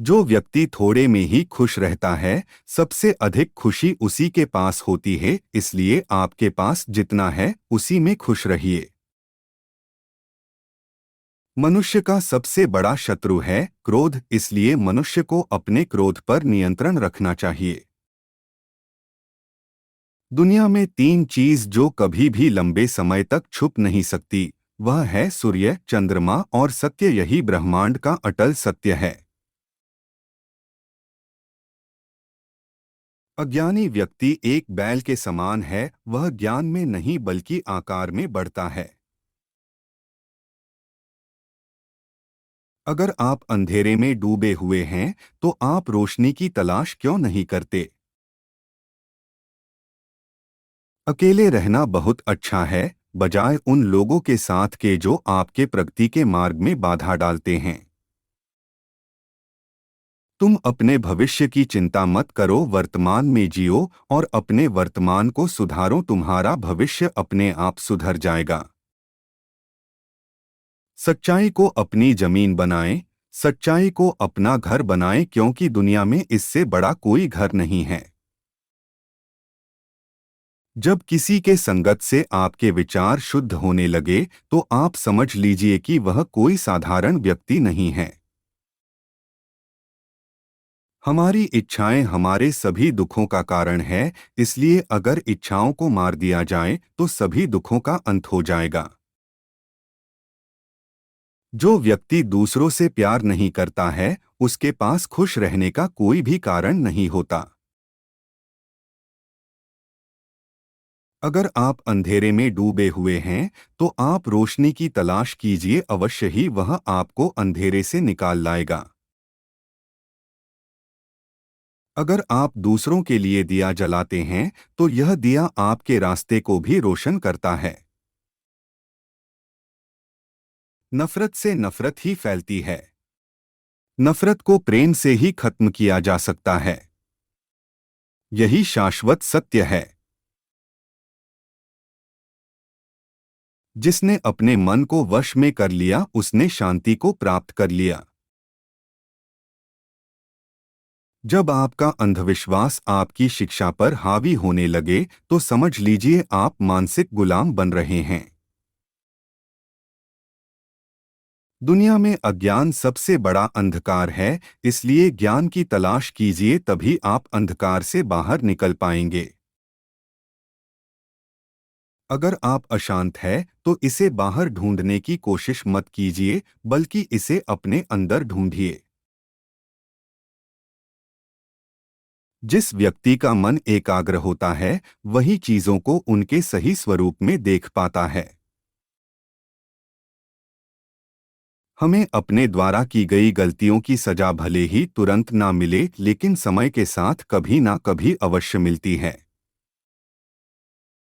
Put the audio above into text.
जो व्यक्ति थोड़े में ही खुश रहता है, सबसे अधिक खुशी उसी के पास होती है, इसलिए आपके पास जितना है उसी में खुश रहिए। मनुष्य का सबसे बड़ा शत्रु है क्रोध, इसलिए मनुष्य को अपने क्रोध पर नियंत्रण रखना चाहिए। दुनिया में तीन चीज जो कभी भी लंबे समय तक छुप नहीं सकती, वह है सूर्य, चंद्रमा और सत्य। यही ब्रह्मांड का अटल सत्य है। अज्ञानी व्यक्ति एक बैल के समान है, वह ज्ञान में नहीं बल्कि आकार में बढ़ता है। अगर आप अंधेरे में डूबे हुए हैं, तो आप रोशनी की तलाश क्यों नहीं करते? अकेले रहना बहुत अच्छा है, बजाय उन लोगों के साथ के जो आपके प्रगति के मार्ग में बाधा डालते हैं। तुम अपने भविष्य की चिंता मत करो, वर्तमान में जियो और अपने वर्तमान को सुधारो। तुम्हारा भविष्य अपने आप सुधर जाएगा। सच्चाई को अपनी जमीन बनाएं, सच्चाई को अपना घर बनाएं, क्योंकि दुनिया में इससे बड़ा कोई घर नहीं है। जब किसी के संगत से आपके विचार शुद्ध होने लगे, तो आप समझ लीजिए कि वह कोई साधारण व्यक्ति नहीं है। हमारी इच्छाएं हमारे सभी दुखों का कारण है, इसलिए अगर इच्छाओं को मार दिया जाए तो सभी दुखों का अंत हो जाएगा। जो व्यक्ति दूसरों से प्यार नहीं करता है, उसके पास खुश रहने का कोई भी कारण नहीं होता। अगर आप अंधेरे में डूबे हुए हैं, तो आप रोशनी की तलाश कीजिए, अवश्य ही वह आपको अंधेरे से निकाल लाएगा। अगर आप दूसरों के लिए दिया जलाते हैं, तो यह दिया आपके रास्ते को भी रोशन करता है। नफरत से नफरत ही फैलती है। नफरत को प्रेम से ही खत्म किया जा सकता है। यही शाश्वत सत्य है। जिसने अपने मन को वश में कर लिया, उसने शांति को प्राप्त कर लिया। जब आपका अंधविश्वास आपकी शिक्षा पर हावी होने लगे, तो समझ लीजिए आप मानसिक गुलाम बन रहे हैं। दुनिया में अज्ञान सबसे बड़ा अंधकार है, इसलिए ज्ञान की तलाश कीजिए, तभी आप अंधकार से बाहर निकल पाएंगे। अगर आप अशांत हैं, तो इसे बाहर ढूंढने की कोशिश मत कीजिए, बल्कि इसे अपने अंदर ढूंढिए। जिस व्यक्ति का मन एकाग्र होता है, वही चीजों को उनके सही स्वरूप में देख पाता है। हमें अपने द्वारा की गई गलतियों की सजा भले ही तुरंत ना मिले, लेकिन समय के साथ कभी ना कभी अवश्य मिलती है।